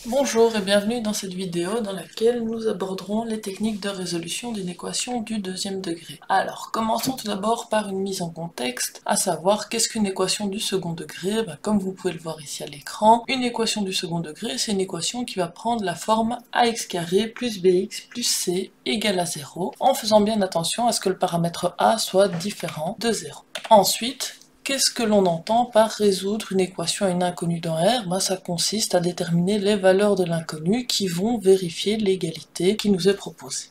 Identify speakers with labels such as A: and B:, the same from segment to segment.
A: Bonjour et bienvenue dans cette vidéo dans laquelle nous aborderons les techniques de résolution d'une équation du deuxième degré. Alors, commençons tout d'abord par une mise en contexte, à savoir qu'est-ce qu'une équation du second degré. Comme vous pouvez le voir ici à l'écran, une équation du second degré, c'est une équation qui va prendre la forme ax carré plus bx plus c égale à 0, en faisant bien attention à ce que le paramètre a soit différent de 0. Ensuite, qu'est-ce que l'on entend par résoudre une équation à une inconnue dans R? Ça consiste à déterminer les valeurs de l'inconnu qui vont vérifier l'égalité qui nous est proposée.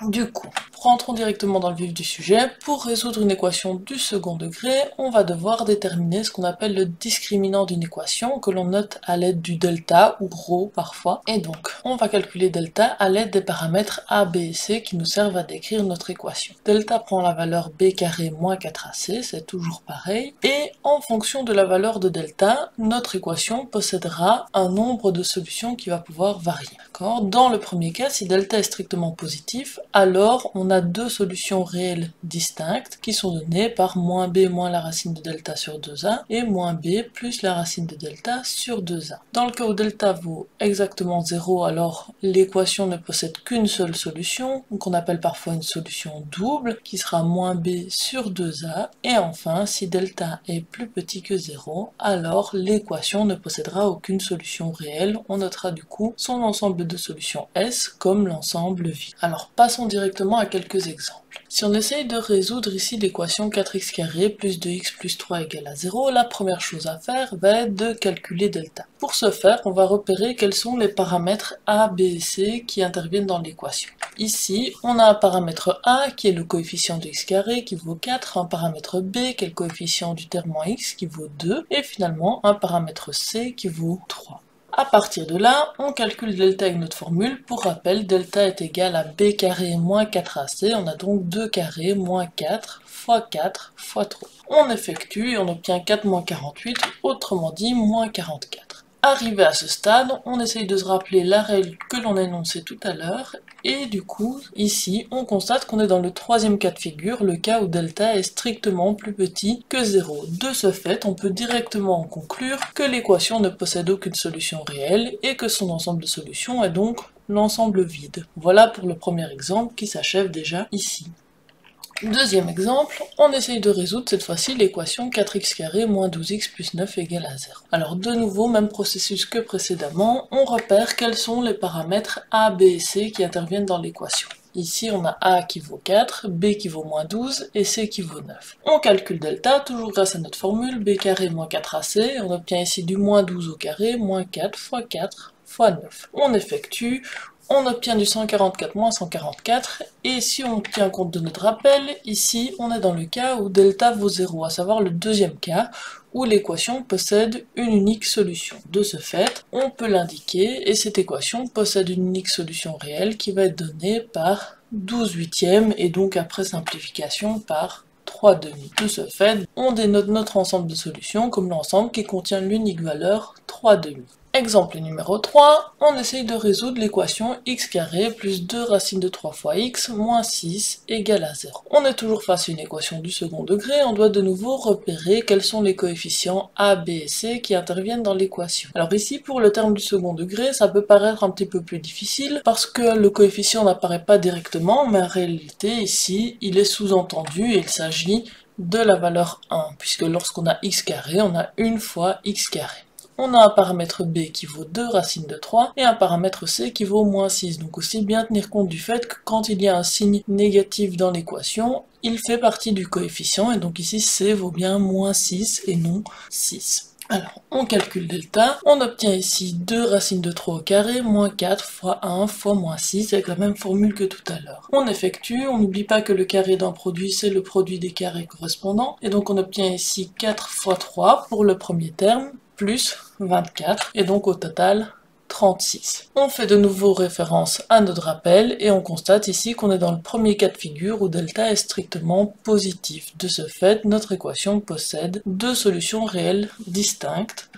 A: Du coup, rentrons directement dans le vif du sujet. Pour résoudre une équation du second degré, on va devoir déterminer ce qu'on appelle le discriminant d'une équation, que l'on note à l'aide du delta, ou ρ parfois. Et donc, on va calculer delta à l'aide des paramètres a, b et c qui nous servent à décrire notre équation. Delta prend la valeur b carré moins 4ac, c'est toujours pareil. Et en fonction de la valeur de delta, notre équation possédera un nombre de solutions qui va pouvoir varier. Dans le premier cas, si delta est strictement positif, alors on a deux solutions réelles distinctes qui sont données par moins b moins la racine de delta sur 2a et moins b plus la racine de delta sur 2a. Dans le cas où delta vaut exactement 0, alors l'équation ne possède qu'une seule solution, qu'on appelle parfois une solution double, qui sera moins b sur 2a. Et enfin, si delta est plus petit que 0, alors l'équation ne possédera aucune solution réelle. On notera du coup son ensemble de solutions S comme l'ensemble vide. Alors passons directement à quelques exemples. Si on essaye de résoudre ici l'équation 4x carré plus 2x plus 3 égale à 0, la première chose à faire va être de calculer delta. Pour ce faire, on va repérer quels sont les paramètres a, b et c qui interviennent dans l'équation. Ici, on a un paramètre a qui est le coefficient de x carré qui vaut 4, un paramètre b qui est le coefficient du terme en x qui vaut 2, et finalement un paramètre c qui vaut 3. À partir de là, on calcule delta avec notre formule. Pour rappel, delta est égal à b carré moins 4ac. On a donc 2 carrés moins 4 fois 4 fois 3. On effectue et on obtient 4 moins 48, autrement dit moins 44. Arrivé à ce stade, on essaye de se rappeler la règle que l'on a énoncée tout à l'heure, et du coup, ici, on constate qu'on est dans le troisième cas de figure, le cas où delta est strictement plus petit que 0. De ce fait, on peut directement en conclure que l'équation ne possède aucune solution réelle, et que son ensemble de solutions est donc l'ensemble vide. Voilà pour le premier exemple qui s'achève déjà ici. Deuxième exemple, on essaye de résoudre cette fois-ci l'équation 4x carré moins 12x plus 9 égale à 0. Alors de nouveau, même processus que précédemment, on repère quels sont les paramètres a, b et c qui interviennent dans l'équation. Ici, on a a qui vaut 4, b qui vaut moins 12 et c qui vaut 9. On calcule delta, toujours grâce à notre formule, b carré moins 4ac, on obtient ici du moins 12 au carré, moins 4 fois 4 fois 9. On effectue, on obtient du 144 moins 144, et si on tient compte de notre rappel, ici on est dans le cas où delta vaut 0, à savoir le deuxième cas, où l'équation possède une unique solution. De ce fait, on peut l'indiquer, et cette équation possède une unique solution réelle qui va être donnée par 12 huitièmes, et donc après simplification par 3 demi. De ce fait, on dénote notre ensemble de solutions comme l'ensemble qui contient l'unique valeur 3 demi. Exemple numéro 3, on essaye de résoudre l'équation x carré plus 2 racines de 3 fois x moins 6 égale à 0. On est toujours face à une équation du second degré, on doit de nouveau repérer quels sont les coefficients a, b et c qui interviennent dans l'équation. Alors ici, pour le terme du second degré, ça peut paraître un petit peu plus difficile parce que le coefficient n'apparaît pas directement, mais en réalité, ici, il est sous-entendu et il s'agit de la valeur 1, puisque lorsqu'on a x carré, on a une fois x carré. On a un paramètre b qui vaut 2 racines de 3 et un paramètre c qui vaut moins 6. Donc aussi bien tenir compte du fait que quand il y a un signe négatif dans l'équation, il fait partie du coefficient et donc ici c vaut bien moins 6 et non 6. Alors, on calcule delta, on obtient ici 2 racines de 3 au carré, moins 4 fois 1 fois moins 6, avec la même formule que tout à l'heure. On effectue, on n'oublie pas que le carré d'un produit, c'est le produit des carrés correspondants, et donc on obtient ici 4 fois 3 pour le premier terme, plus 24, et donc au total 36. On fait de nouveau référence à notre rappel et on constate ici qu'on est dans le premier cas de figure où delta est strictement positif. De ce fait, notre équation possède deux solutions réelles distinctes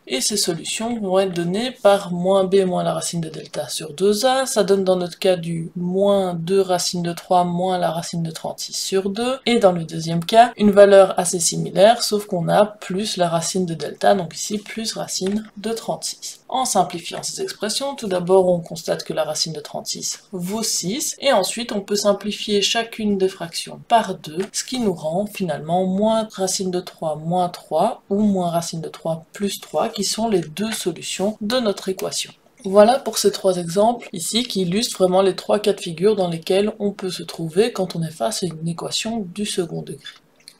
A: Et ces solutions vont être données par moins b moins la racine de delta sur 2a. Ça donne dans notre cas du moins 2 racine de 3 moins la racine de 36 sur 2. Et dans le deuxième cas, une valeur assez similaire, sauf qu'on a plus la racine de delta, donc ici plus racine de 36. En simplifiant ces expressions, tout d'abord on constate que la racine de 36 vaut 6, et ensuite on peut simplifier chacune des fractions par 2, ce qui nous rend finalement moins racine de 3 moins 3, ou moins racine de 3 plus 3, qui sont les deux solutions de notre équation. Voilà pour ces trois exemples ici qui illustrent vraiment les trois cas de figure dans lesquels on peut se trouver quand on est face à une équation du second degré.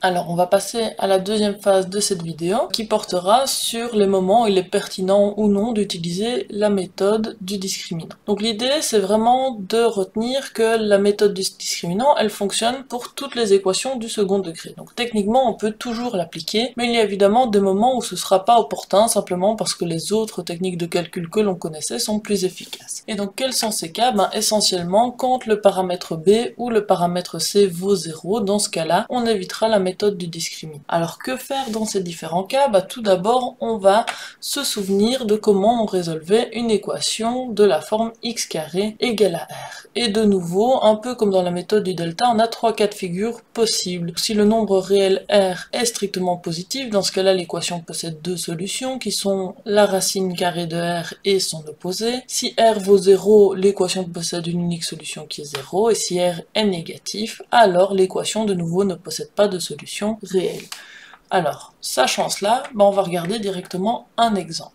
A: Alors on va passer à la deuxième phase de cette vidéo qui portera sur les moments où il est pertinent ou non d'utiliser la méthode du discriminant. Donc l'idée c'est vraiment de retenir que la méthode du discriminant elle fonctionne pour toutes les équations du second degré. Donc techniquement on peut toujours l'appliquer, mais il y a évidemment des moments où ce sera pas opportun simplement parce que les autres techniques de calcul que l'on connaissait sont plus efficaces. Et donc quels sont ces cas? Essentiellement quand le paramètre B ou le paramètre C vaut 0, dans ce cas-là on évitera la méthode du discriminant. Alors que faire dans ces différents cas? Tout d'abord on va se souvenir de comment on résolvait une équation de la forme x carré égale à r. Et de nouveau, un peu comme dans la méthode du delta, on a trois cas de figure possibles. Si le nombre réel r est strictement positif, dans ce cas-là l'équation possède deux solutions qui sont la racine carrée de r et son opposé. Si r vaut 0, l'équation possède une unique solution qui est 0, et si r est négatif, alors l'équation de nouveau ne possède pas de solution réelle. Alors, sachant cela, on va regarder directement un exemple.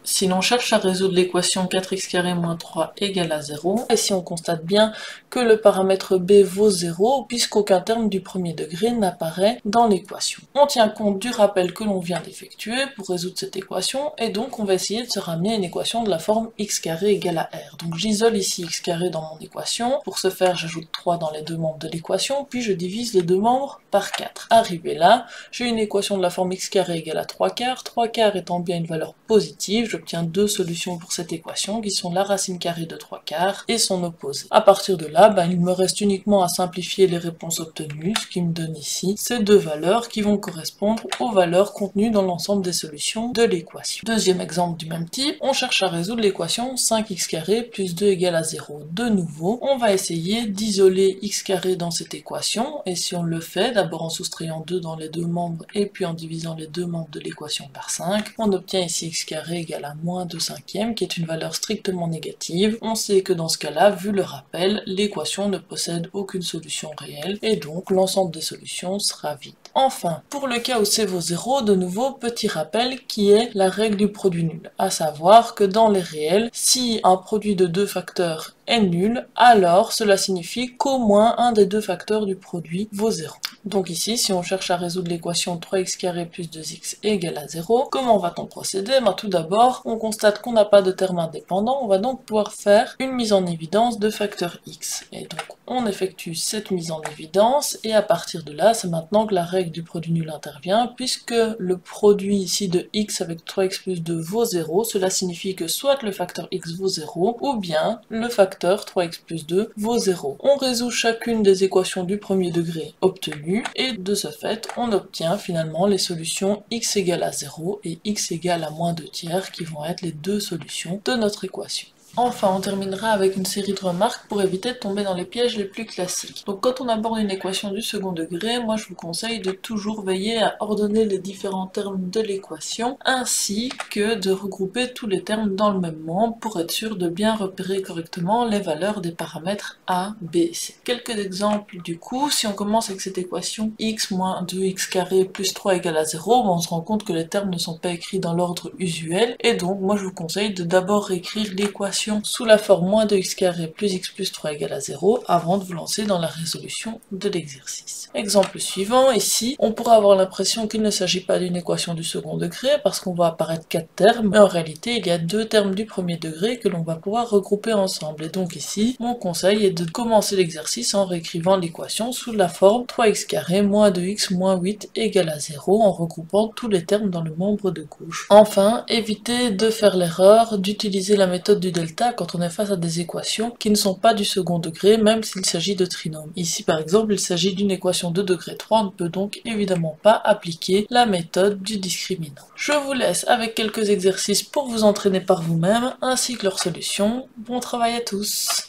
A: Si l'on cherche à résoudre l'équation 4x carré moins 3 égale à 0, et si on constate bien que le paramètre b vaut 0, puisqu'aucun terme du premier degré n'apparaît dans l'équation. On tient compte du rappel que l'on vient d'effectuer pour résoudre cette équation, et donc on va essayer de se ramener à une équation de la forme x carré égale à r. Donc j'isole ici x carré dans mon équation, pour ce faire j'ajoute 3 dans les deux membres de l'équation, puis je divise les deux membres par 4. Arrivé là, j'ai une équation de la forme x carré égale à 3 quarts étant bien une valeur positive, j'obtiens deux solutions pour cette équation qui sont la racine carrée de 3 quarts et son opposé. À partir de là, il me reste uniquement à simplifier les réponses obtenues, ce qui me donne ici ces deux valeurs qui vont correspondre aux valeurs contenues dans l'ensemble des solutions de l'équation. Deuxième exemple du même type, on cherche à résoudre l'équation 5x carré plus 2 égale à 0. De nouveau, on va essayer d'isoler x carré dans cette équation, et si on le fait, d'abord en soustrayant 2 dans les deux membres et puis en divisant les deux membres de l'équation par 5, on obtient ici x carré égale à moins 2 cinquièmes, qui est une valeur strictement négative. On sait que dans ce cas-là, vu le rappel, l'équation ne possède aucune solution réelle, et donc l'ensemble des solutions sera vide. Enfin, pour le cas où c vaut 0, de nouveau, petit rappel qui est la règle du produit nul, à savoir que dans les réels, si un produit de deux facteurs est nul, alors cela signifie qu'au moins un des deux facteurs du produit vaut 0. Donc ici, si on cherche à résoudre l'équation 3x carré plus 2x égale à 0, comment va-t-on procéder? Tout d'abord, on constate qu'on n'a pas de terme indépendant, on va donc pouvoir faire une mise en évidence de facteur x. Et donc, on effectue cette mise en évidence, et à partir de là, c'est maintenant que la règle du produit nul intervient, puisque le produit ici de x avec 3x plus 2 vaut 0, cela signifie que soit le facteur x vaut 0, ou bien le facteur 3x plus 2 vaut 0. On résout chacune des équations du premier degré obtenues, et de ce fait, on obtient finalement les solutions x égale à 0 et x égale à moins 2 tiers, qui vont être les deux solutions de notre équation. Enfin, on terminera avec une série de remarques pour éviter de tomber dans les pièges les plus classiques. Donc quand on aborde une équation du second degré, moi je vous conseille de toujours veiller à ordonner les différents termes de l'équation, ainsi que de regrouper tous les termes dans le même membre pour être sûr de bien repérer correctement les valeurs des paramètres a, b et c. Quelques exemples du coup, si on commence avec cette équation x moins 2x carré plus 3 égale à 0, on se rend compte que les termes ne sont pas écrits dans l'ordre usuel, et donc moi je vous conseille de d'abord réécrire l'équation sous la forme moins 2x carré plus x plus 3 égale à 0 avant de vous lancer dans la résolution de l'exercice. Exemple suivant, ici, on pourra avoir l'impression qu'il ne s'agit pas d'une équation du second degré parce qu'on va apparaître 4 termes, mais en réalité il y a 2 termes du premier degré que l'on va pouvoir regrouper ensemble. Et donc ici, mon conseil est de commencer l'exercice en réécrivant l'équation sous la forme 3x carré moins 2x moins 8 égale à 0 en regroupant tous les termes dans le membre de gauche. Enfin, évitez de faire l'erreur d'utiliser la méthode du delta résultat quand on est face à des équations qui ne sont pas du second degré, même s'il s'agit de trinômes. Ici par exemple, il s'agit d'une équation de degré 3, on ne peut donc évidemment pas appliquer la méthode du discriminant. Je vous laisse avec quelques exercices pour vous entraîner par vous-même, ainsi que leurs solutions. Bon travail à tous!